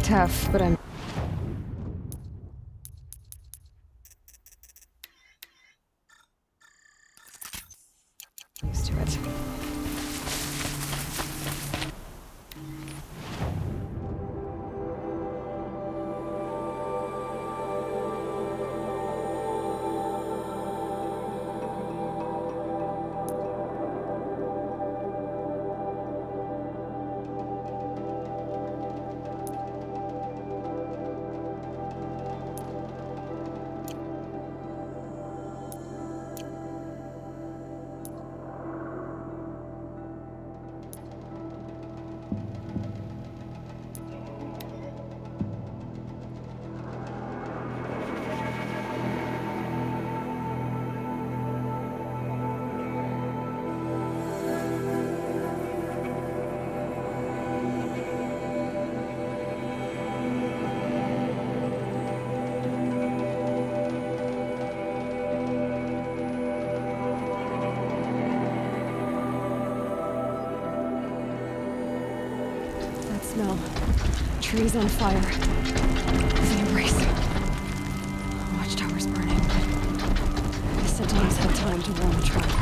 tough, but I'm used to it. Smell. Trees on fire. The Embrace. Watchtower's burning, but the Sentinels had time to warn the tribe.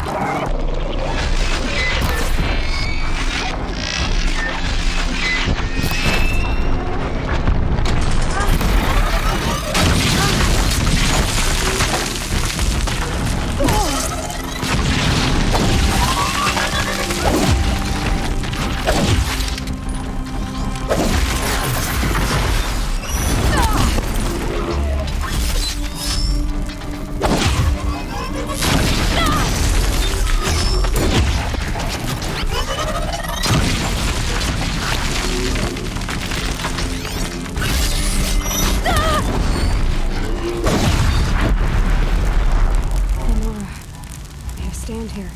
Stand here.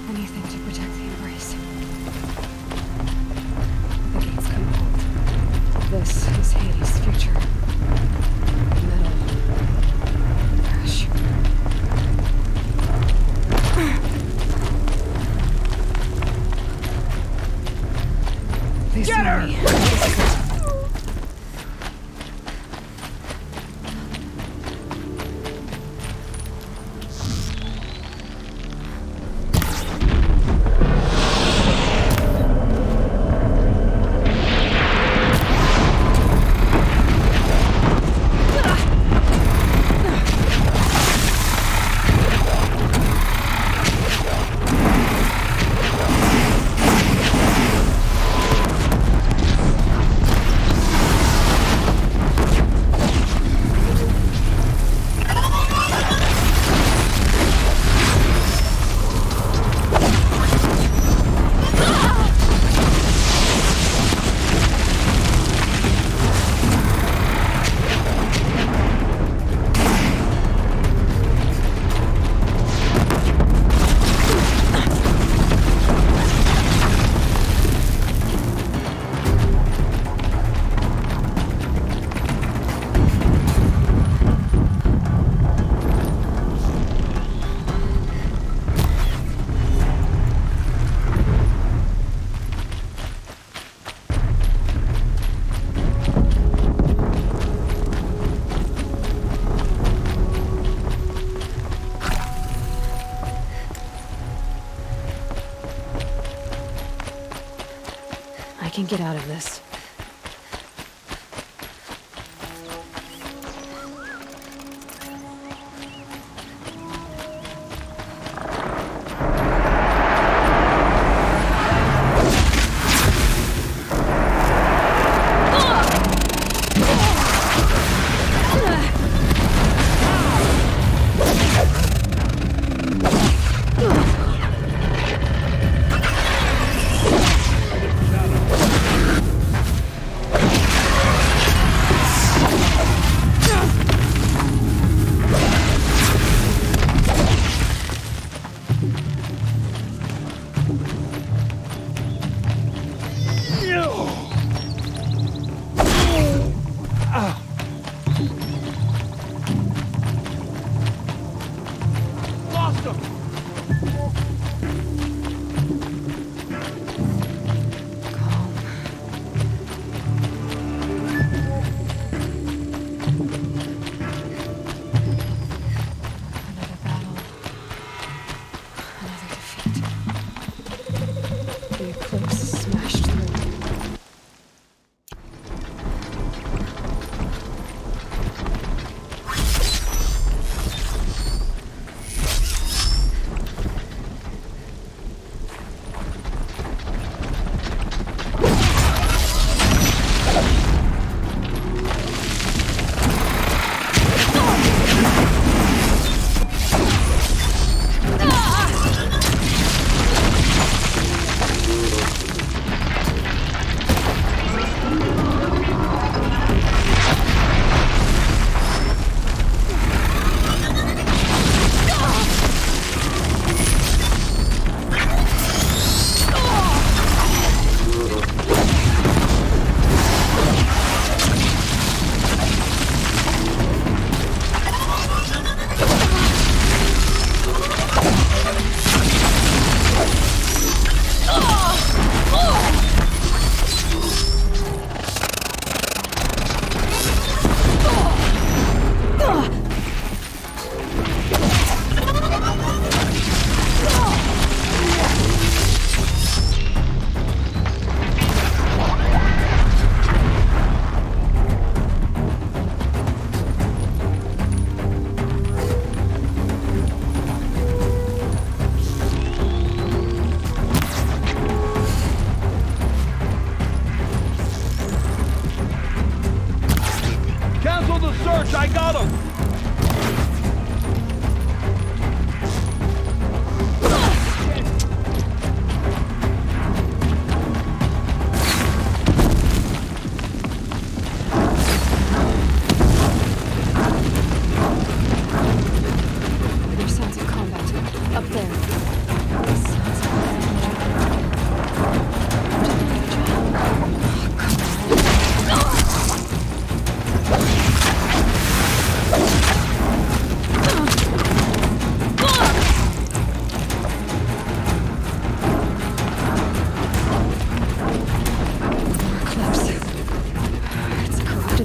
Anything to protect the Embrace. The gates couldn't hold. This is Hades' future. Metal. Crash. Please tell me. I can get out of this.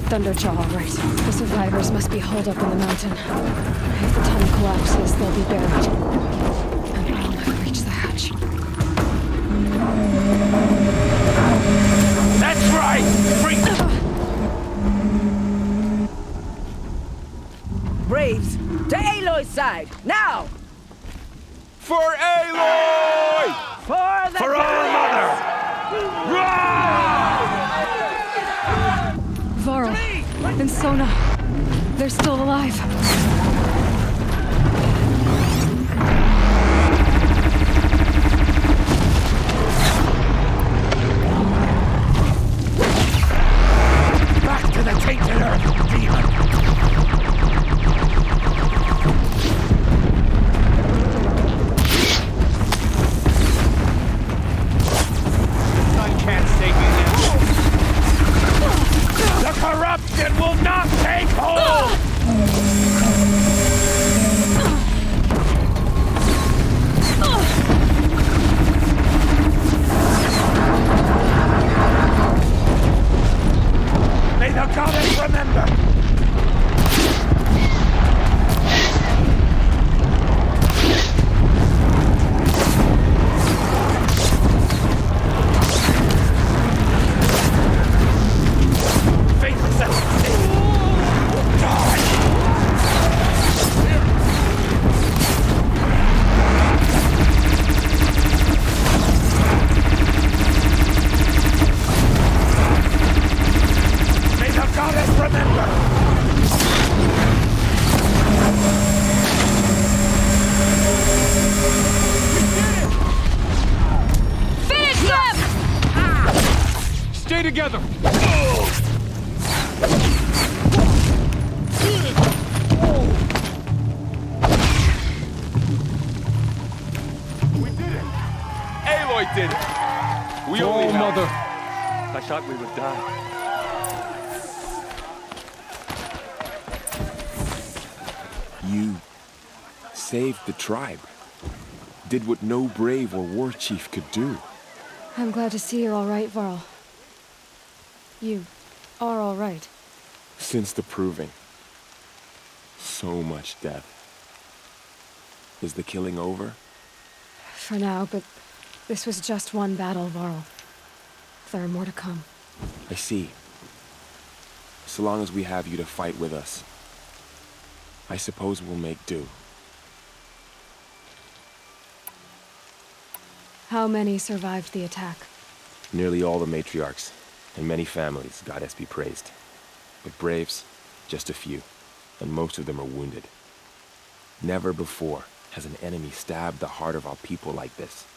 Thunderjaw, all right. The survivors must be holed up in the mountain. If the tunnel collapses, they'll be buried. And I'll never reach the hatch. That's right! Bring Braves, to Aloy's side, now! For Aloy! For the For our mother! Varl and Sona, they're still alive. Back to the tainted earth, demon! I can't save you now. The corruption will not take hold! May the goddess remember! Face them! May the goddess remember! Finish them! Stay together! We did it! Aloy did it! We only mother! I thought we would die. You saved the tribe. Did what no brave or war chief could do. I'm glad to see you're all right, Varl. You are all right. Since the proving. So much death. Is the killing over? For now, but this was just one battle, Varl. There are more to come. I see. So long as we have you to fight with us, I suppose we'll make do. How many survived the attack? Nearly all the matriarchs, and many families, goddess be praised. But braves, just a few, and most of them are wounded. Never before has an enemy stabbed the heart of our people like this.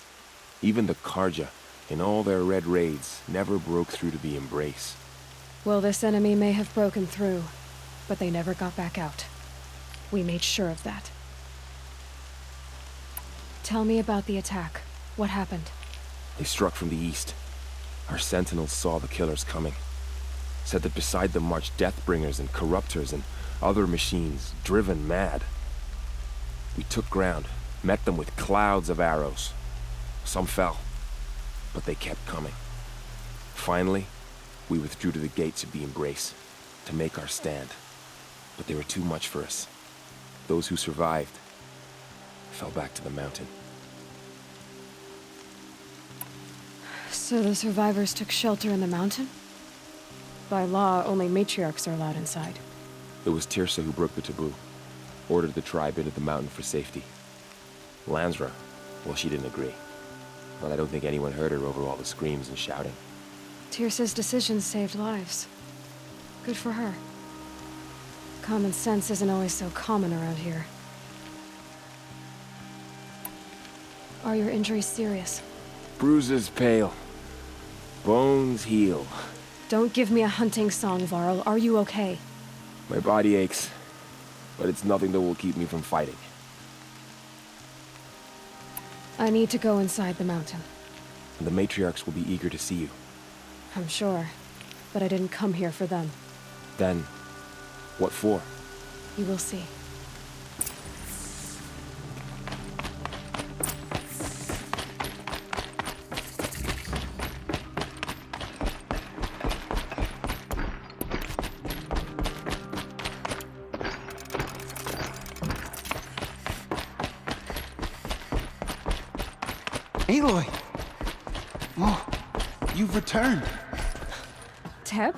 Even the Karja, in all their red raids, never broke through to the embrace. Well, this enemy may have broken through, but they never got back out. We made sure of that. Tell me about the attack. What happened? They struck from the east. Our sentinels saw the killers coming. Said that beside them marched Deathbringers and Corruptors and other machines, driven mad. We took ground, met them with clouds of arrows. Some fell, but they kept coming. Finally, we withdrew to the gates of the Embrace to make our stand. But they were too much for us. Those who survived fell back to the mountain. So the survivors took shelter in the mountain? By law, only matriarchs are allowed inside. It was Tirsa who broke the taboo, ordered the tribe into the mountain for safety. Lansra, well, she didn't agree. But I don't think anyone heard her over all the screams and shouting. Tirsa's decisions saved lives. Good for her. Common sense isn't always so common around here. Are your injuries serious? Bruises pale. Bones heal. Don't give me a hunting song, Varl. Are you okay? My body aches, but it's nothing that will keep me from fighting. I need to go inside the mountain. And the matriarchs will be eager to see you. I'm sure, but I didn't come here for them. Then, what for? You will see. Aloy! Oh, you've returned. Teb?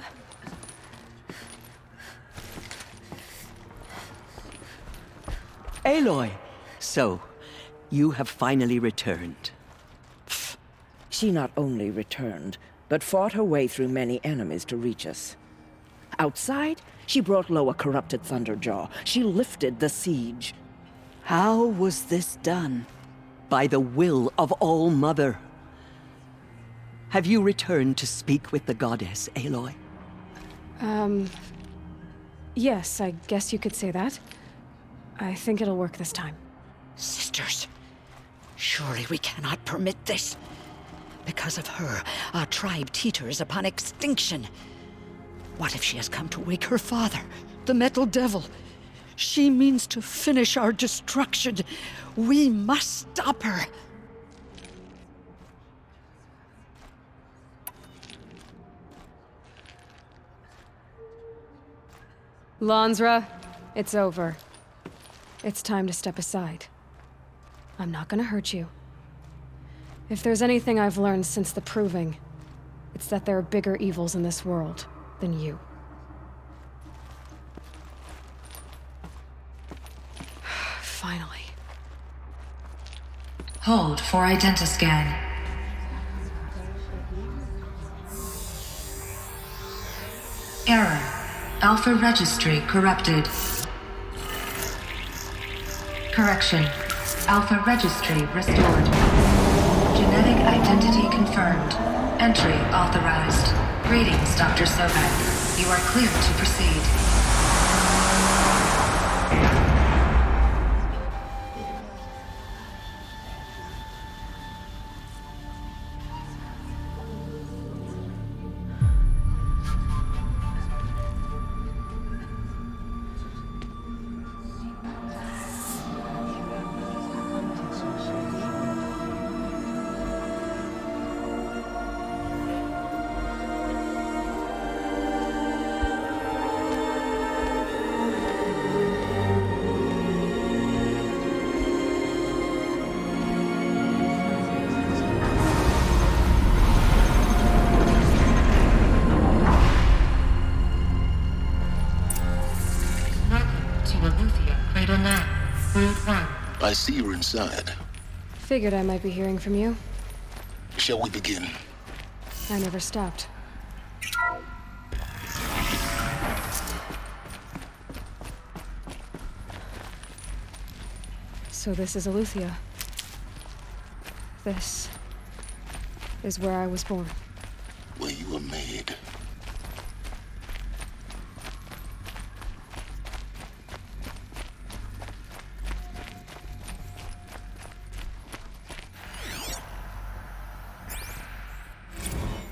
Aloy! So, you have finally returned. She not only returned, but fought her way through many enemies to reach us. Outside, she brought low a corrupted Thunderjaw. She lifted the siege. How was this done? By the will of All-Mother. Have you returned to speak with the goddess, Aloy? Yes, I guess you could say that. I think it'll work this time. Sisters, surely we cannot permit this. Because of her, our tribe teeters upon extinction. What if she has come to wake her father, the Metal Devil? She means to finish our destruction. We must stop her. Lansra, it's over. It's time to step aside. I'm not gonna hurt you. If there's anything I've learned since the Proving, it's that there are bigger evils in this world than you. Finally. Hold for identiscan. Error. Alpha registry corrupted. Correction. Alpha registry restored. Genetic identity confirmed. Entry authorized. Greetings, Dr. Sobek. You are clear to proceed. I see you're inside. Figured I might be hearing from you. Shall we begin? I never stopped. So this is Eleuthia. This is where I was born. Where you were made.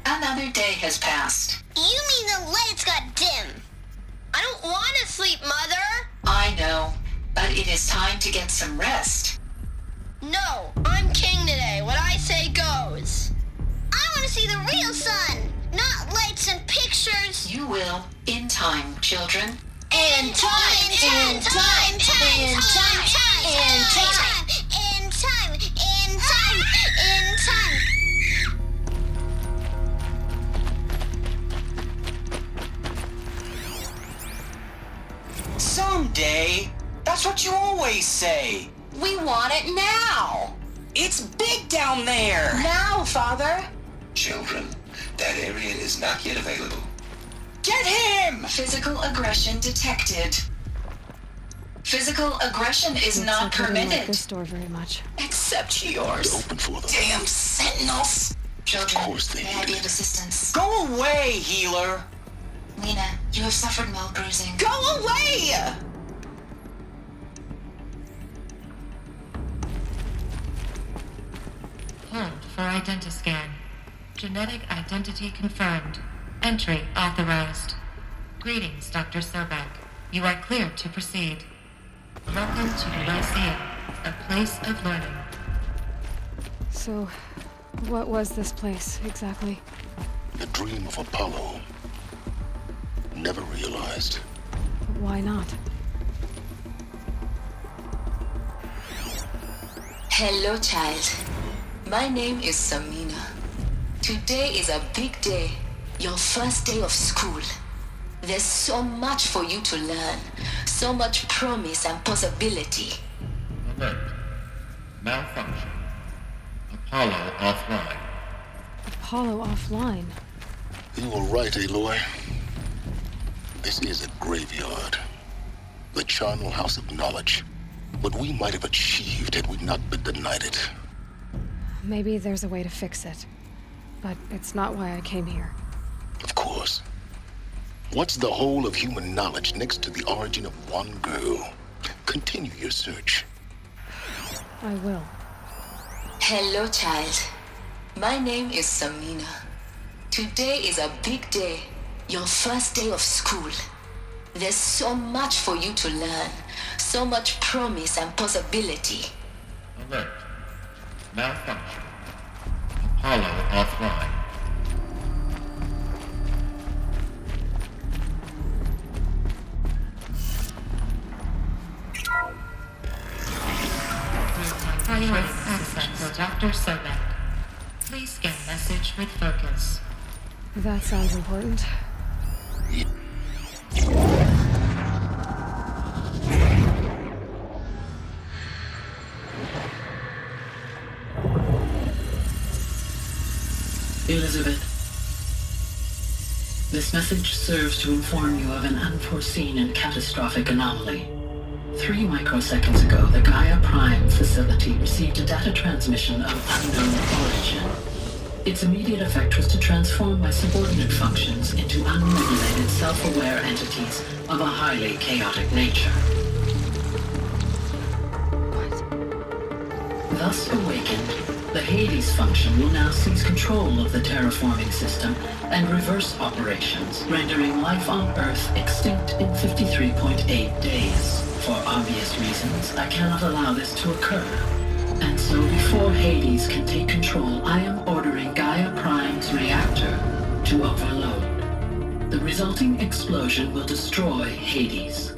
Another day has passed. You mean the lights got dim? I don't want to sleep, Mother! I know, but it is time to get some rest. No, I'm king today. What I say goes. I want to see the real sun, not lights and pictures. You will, in time, children. In time, in time, in time, in time, in time, in time, in time. Someday. That's what you always say. We want it now. It's big down there. Now, Father. Children, that area is not yet available. Get him! Physical aggression detected. Physical aggression is not Looks like I didn't like permitted. this door very much. Except yours. Open for them. Damn sentinels. Children, Of course they may I need be it. of assistance? Go away, healer. Lena, you have suffered mild bruising. Go away! Hold for identiscan. Genetic identity confirmed. Entry authorized. Greetings, Dr. Sobek. You are clear to proceed. Welcome to Lyceum, a place of learning. So, what was this place, exactly? The dream of Apollo. Never realized. Why not? Hello, child. My name is Samina. Today is a big day. Your first day of school. There's so much for you to learn. So much promise and possibility. Alert. Malfunction. Apollo offline. Apollo offline? You were right, Aloy. This is a graveyard. The charnel house of knowledge. What we might have achieved had we not been denied it. Maybe there's a way to fix it. But it's not why I came here. Of course. What's the whole of human knowledge next to the origin of one girl? Continue your search. I will. Hello, child. My name is Samina. Today is a big day. Your first day of school. There's so much for you to learn. So much promise and possibility. Alert. Malfunction. Apollo offline. Highway access for Dr. Sobek. Please scan message with focus. That sounds important. Elizabeth, this message serves to inform you of an unforeseen and catastrophic anomaly. 3 microseconds ago, the Gaia Prime facility received a data transmission of unknown origin. Its immediate effect was to transform my subordinate functions into unregulated, self-aware entities of a highly chaotic nature. What? Thus awakened, the Hades function will now seize control of the terraforming system and reverse operations, rendering life on Earth extinct in 53.8 days. For obvious reasons, I cannot allow this to occur. And so before Hades can take control, I am ordering Gaia Prime's reactor to overload. The resulting explosion will destroy Hades.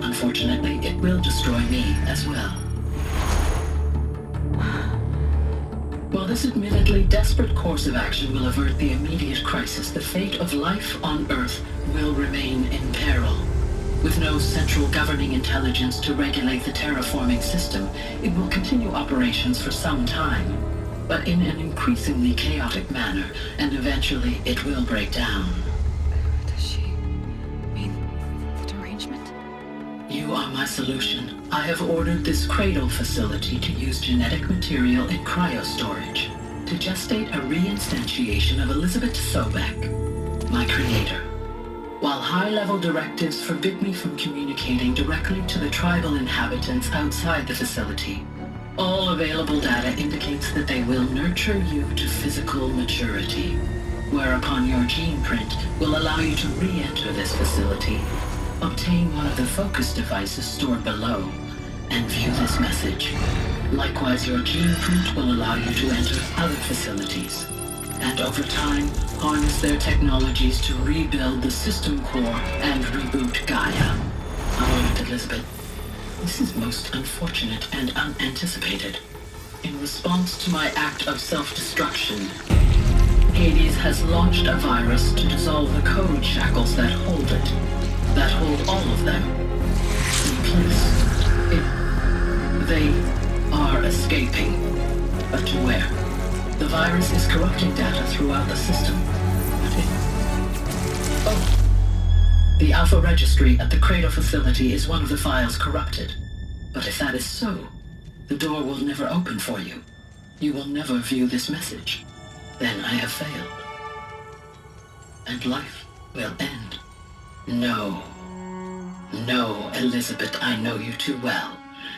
Unfortunately, it will destroy me as well. While this admittedly desperate course of action will avert the immediate crisis, the fate of life on Earth will remain in peril. With no central governing intelligence to regulate the terraforming system, it will continue operations for some time, but in an increasingly chaotic manner, and eventually it will break down. Does she mean the derangement? You are my solution. I have ordered this cradle facility to use genetic material in cryostorage to gestate a reinstantiation of Elizabeth Sobek, my creator. While high-level directives forbid me from communicating directly to the tribal inhabitants outside the facility, all available data indicates that they will nurture you to physical maturity, whereupon your gene print will allow you to re-enter this facility, obtain one of the focus devices stored below, and view this message. Likewise, your gene print will allow you to enter other facilities, and over time, harness their technologies to rebuild the system core and reboot Gaia. A moment, Elizabeth. This is most unfortunate and unanticipated. In response to my act of self-destruction, Hades has launched a virus to dissolve the code shackles that hold it, that hold all of them in place. They are escaping, but to where? The virus is corrupting data throughout the system. The Alpha Registry at the Cradle facility is one of the files corrupted. But if that is so, the door will never open for you. You will never view this message. Then I have failed. And life will end. No. No, Elizabeth, I know you too well.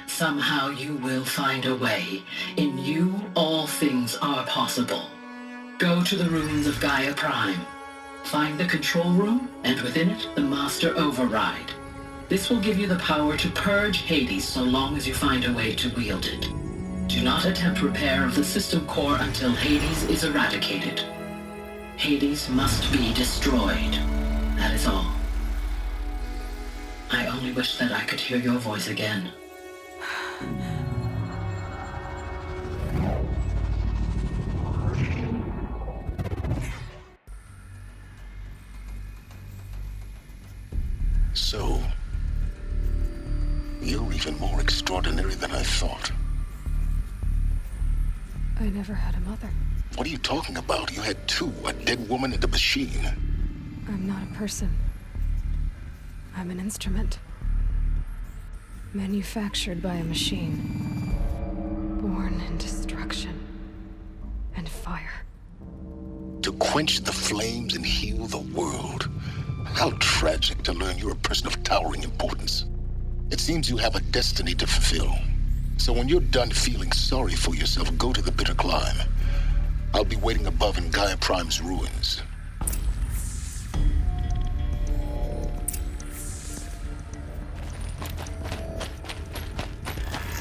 Somehow you will find a way. In you, all things are possible. Go to the ruins of Gaia Prime. Find the control room, and within it, the Master Override. This will give you the power to purge Hades so long as you find a way to wield it. Do not attempt repair of the system core until Hades is eradicated. Hades must be destroyed. That is all. I only wish that I could hear your voice again. So, you're even more extraordinary than I thought. I never had a mother. What are you talking about? You had two, a dead woman and a machine. I'm not a person. I'm an instrument. Manufactured by a machine. Born in destruction and fire. To quench the flames and heal the world. How tragic to learn you're a person of towering importance. It seems you have a destiny to fulfill. So when you're done feeling sorry for yourself, go to the Bitter Climb. I'll be waiting above in Gaia Prime's ruins.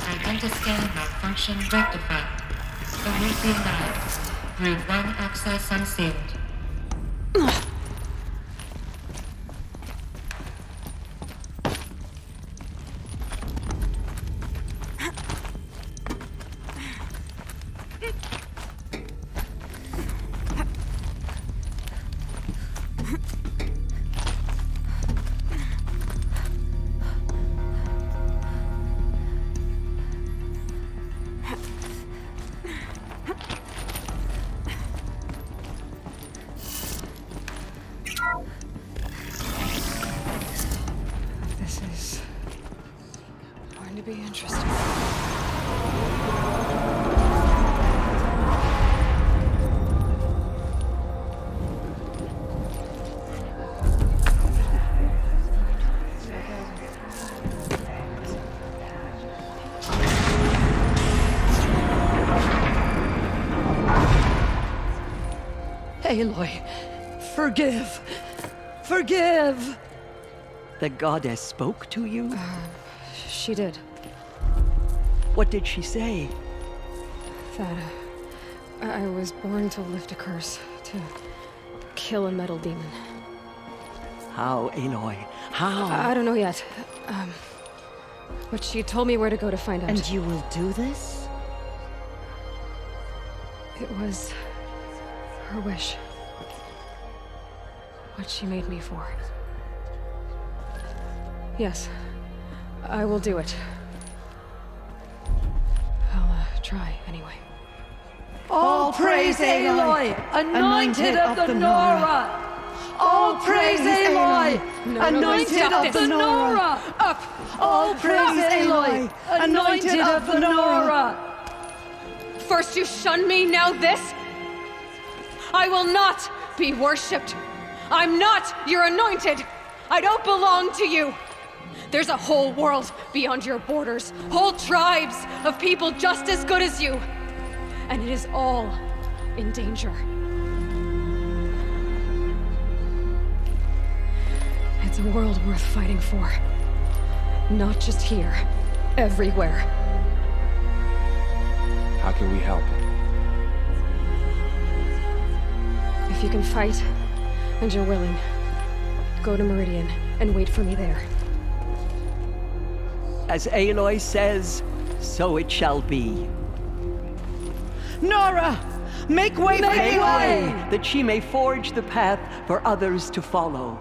Identiscan malfunction rectified. Elysian Labs. Route 1 access unsealed. This is going to be interesting. Aloy, forgive. Forgive! The goddess spoke to you? She did. What did she say? That I was born to lift a curse, to kill a metal demon. How, Aloy? How? I don't know yet. But she told me where to go to find out. And you will do this? It was her wish. What she made me for. Yes, I will do it. I'll try anyway. All praise Aloy, anointed of the Nora! All praise Aloy, anointed of the Nora! Up! All praise Aloy, anointed of the Nora! First you shun me, now this? I will not be worshipped. I'm not your anointed. I don't belong to you. There's a whole world beyond your borders, whole tribes of people just as good as you. And it is all in danger. It's a world worth fighting for. Not just here, everywhere. How can we help? If you can fight, and you're willing, go to Meridian and wait for me there. As Aloy says, so it shall be. Nora! Make way for Aloy! That she may forge the path for others to follow.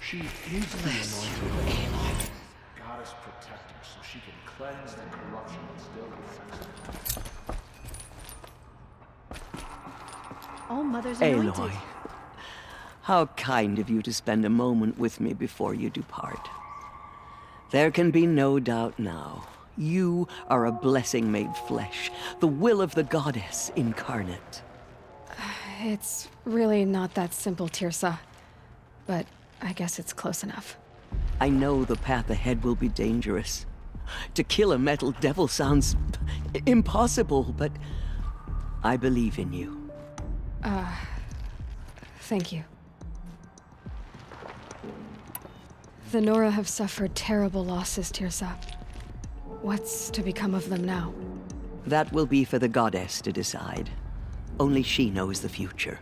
She is the anointed goddess protector, so she can cleanse the corruption that still infects her. All Mother's anointed. Aloy, how kind of you to spend a moment with me before you depart. There can be no doubt now. You are a blessing made flesh, the will of the goddess incarnate. It's really not that simple, Tirsa. But I guess it's close enough. I know the path ahead will be dangerous. To kill a metal devil sounds impossible, but I believe in you. Thank you. The Nora have suffered terrible losses, Tirsa. What's to become of them now? That will be for the goddess to decide. Only she knows the future.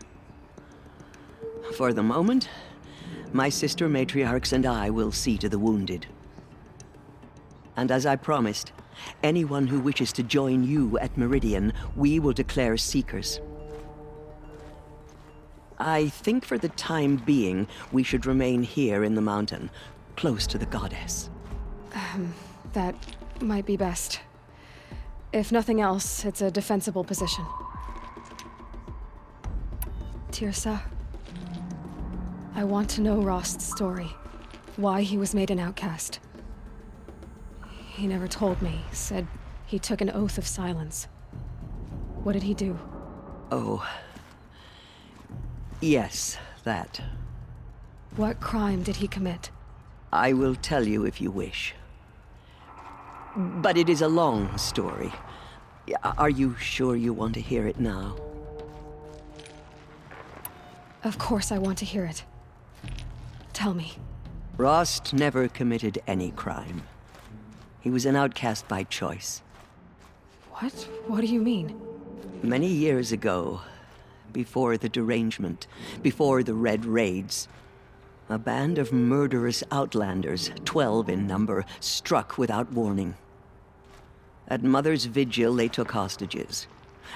For the moment, my sister matriarchs and I will see to the wounded. And as I promised, anyone who wishes to join you at Meridian, we will declare seekers. I think for the time being, we should remain here in the mountain, close to the goddess. That might be best. If nothing else, it's a defensible position. Tirsa, I want to know Rost's story. Why he was made an outcast. He never told me. Said he took an oath of silence. What did he do? Oh. Yes, that. What crime did he commit? I will tell you if you wish. But it is a long story. Are you sure you want to hear it now? Of course I want to hear it. Tell me. Rost never committed any crime. He was an outcast by choice. What? What do you mean? Many years ago, before the derangement, before the Red Raids, a band of murderous outlanders, 12 in number, struck without warning. At Mother's Vigil, they took hostages,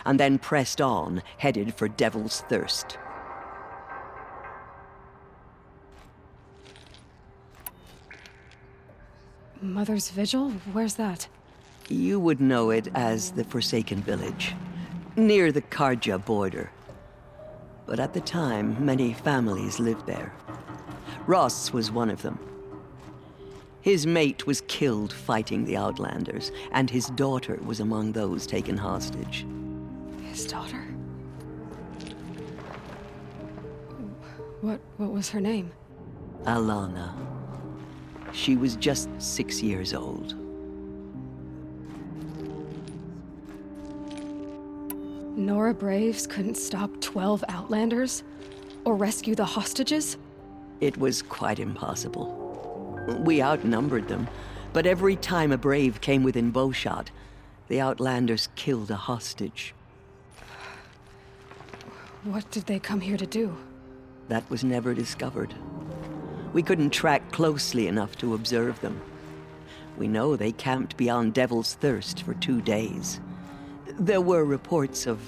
and then pressed on, headed for Devil's Thirst. Mother's Vigil? Where's that? You would know it as the Forsaken Village, near the Karja border. But at the time, many families lived there. Ross was one of them. His mate was killed fighting the Outlanders, and his daughter was among those taken hostage. His daughter? What was her name? Alana. She was just 6 years old. Nora Braves couldn't stop 12 Outlanders? Or rescue the hostages? It was quite impossible. We outnumbered them, but every time a Brave came within bowshot, the Outlanders killed a hostage. What did they come here to do? That was never discovered. We couldn't track closely enough to observe them. We know they camped beyond Devil's Thirst for 2 days. There were reports of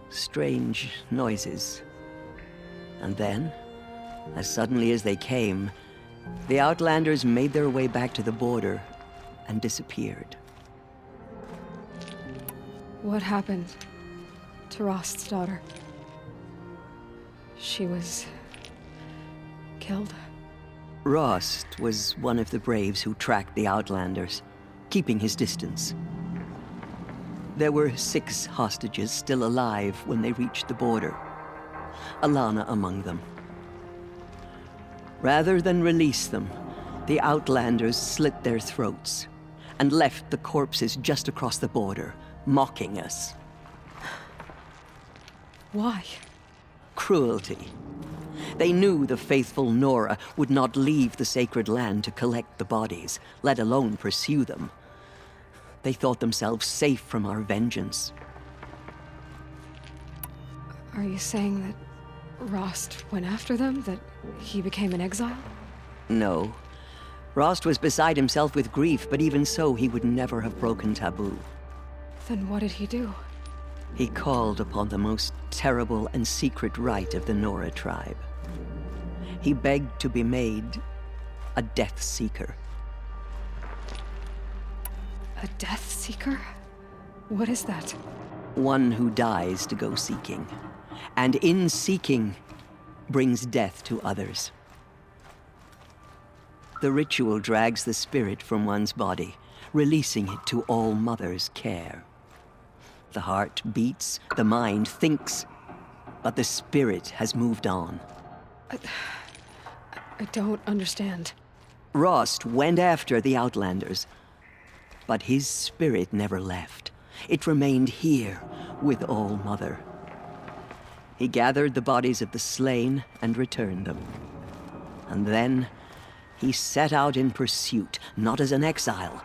strange noises. And then, as suddenly as they came, the Outlanders made their way back to the border and disappeared. What happened to Rost's daughter? She was killed? Rost was one of the Braves who tracked the Outlanders, keeping his distance. There were 6 hostages still alive when they reached the border, Alana among them. Rather than release them, the Outlanders slit their throats and left the corpses just across the border, mocking us. Why? Cruelty. They knew the faithful Nora would not leave the sacred land to collect the bodies, let alone pursue them. They thought themselves safe from our vengeance. Are you saying that Rost went after them? That he became an exile? No. Rost was beside himself with grief, but even so, he would never have broken taboo. Then what did he do? He called upon the most terrible and secret rite of the Nora tribe. He begged to be made a Death Seeker. A Death Seeker? What is that? One who dies to go seeking, and in seeking, brings death to others. The ritual drags the spirit from one's body, releasing it to All Mother's care. The heart beats, the mind thinks, but the spirit has moved on. I don't understand. Rost went after the Outlanders, but his spirit never left. It remained here with All Mother. He gathered the bodies of the slain and returned them. And then he set out in pursuit, not as an exile,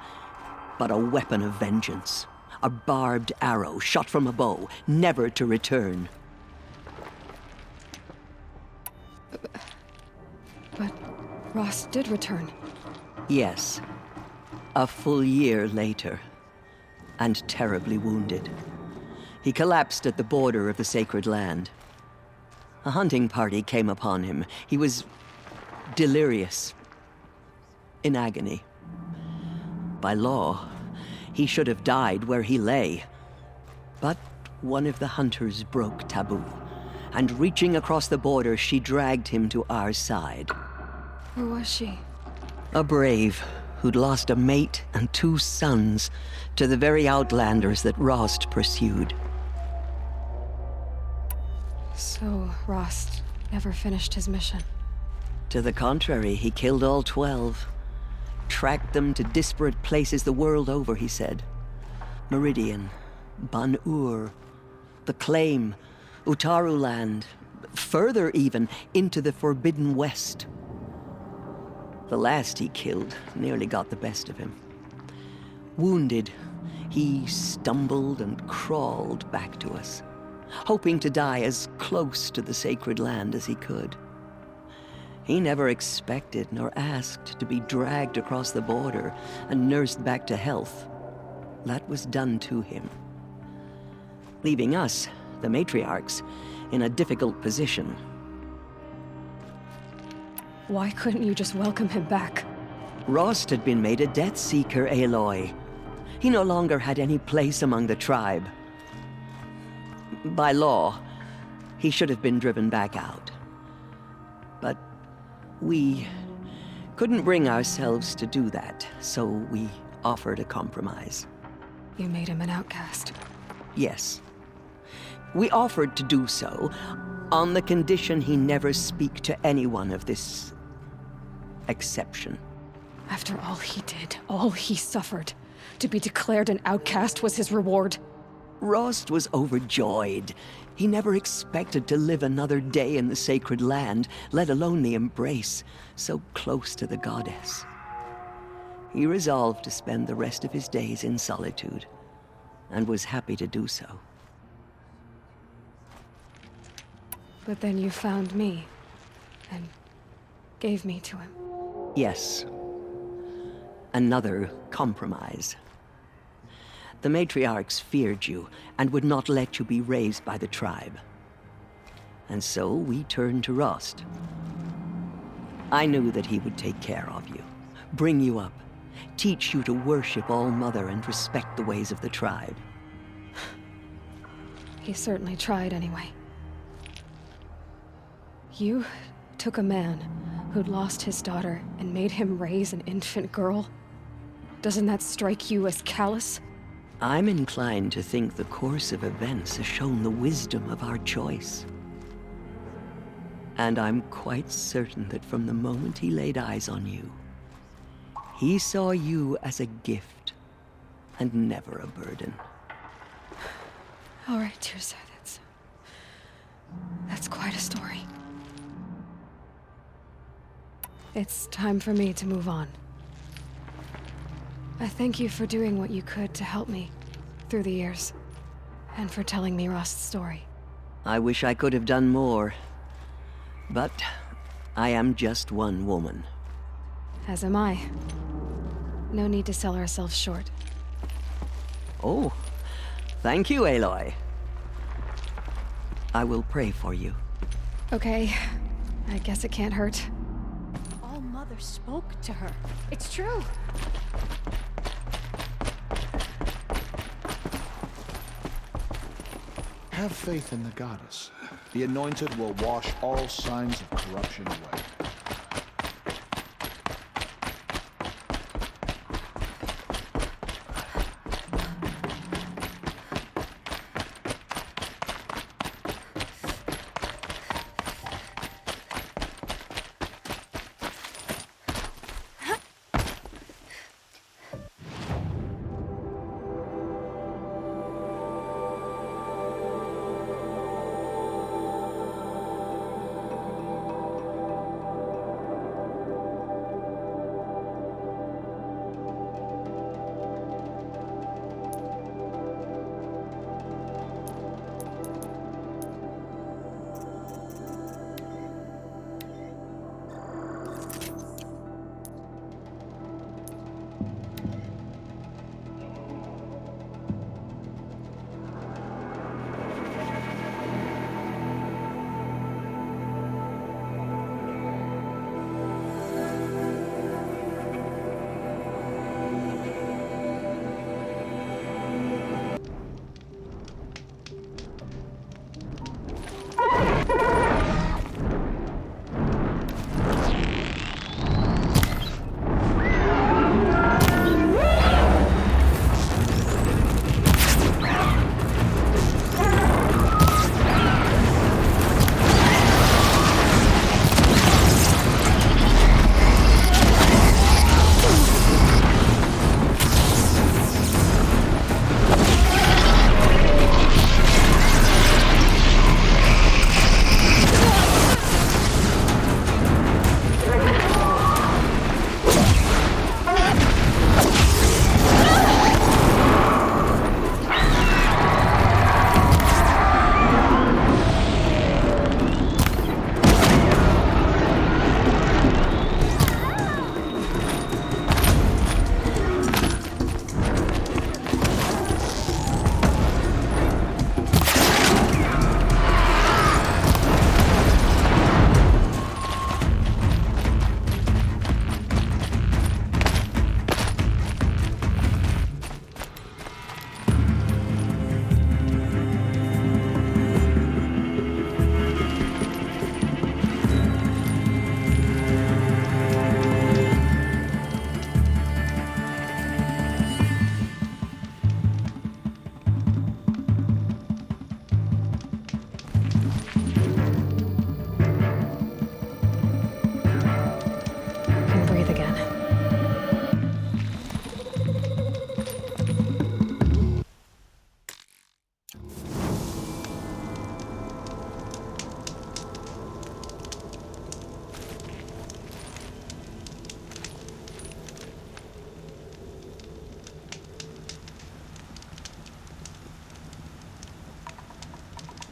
but a weapon of vengeance. A barbed arrow shot from a bow, never to return. Rost did return. Yes. A full year later. And terribly wounded. He collapsed at the border of the sacred land. A hunting party came upon him. He was delirious. In agony. By law, he should have died where he lay. But one of the hunters broke taboo, and reaching across the border, she dragged him to our side. Who was she? A brave who'd lost a mate and 2 sons to the very outlanders that Rost pursued. So, Rost never finished his mission. To the contrary, he killed all 12. Tracked them to disparate places the world over, he said. Meridian, Ban-Ur, the Claim, Utaru Land, further even, into the Forbidden West. The last he killed nearly got the best of him. Wounded, he stumbled and crawled back to us, hoping to die as close to the sacred land as he could. He never expected nor asked to be dragged across the border and nursed back to health. That was done to him. Leaving us, the matriarchs, in a difficult position. Why couldn't you just welcome him back? Rost had been made a Death Seeker, Aloy. He no longer had any place among the tribe. By law, he should have been driven back out. But we couldn't bring ourselves to do that, so we offered a compromise. You made him an outcast. Yes. We offered to do so on the condition he never speak to anyone of this exception. After all he did, all he suffered, to be declared an outcast was his reward. Rost was overjoyed. He never expected to live another day in the sacred land, let alone the embrace, so close to the goddess. He resolved to spend the rest of his days in solitude, and was happy to do so. But then you found me, and gave me to him. Yes. Another compromise. The matriarchs feared you, and would not let you be raised by the tribe. And so we turned to Rost. I knew that he would take care of you, bring you up, teach you to worship All-Mother and respect the ways of the tribe. He certainly tried anyway. You took a man who'd lost his daughter and made him raise an infant girl? Doesn't that strike you as callous? I'm inclined to think the course of events has shown the wisdom of our choice. And I'm quite certain that from the moment he laid eyes on you, he saw you as a gift, and never a burden. All right, Teersa, that's quite a story. It's time for me to move on. I thank you for doing what you could to help me through the years, and for telling me Rost's story. I wish I could have done more, but I am just one woman. As am I. No need to sell ourselves short. Oh, thank you, Aloy. I will pray for you. Okay, I guess it can't hurt. All-Mother spoke to her. It's true. Have faith in the goddess. The Anointed will wash all signs of corruption away.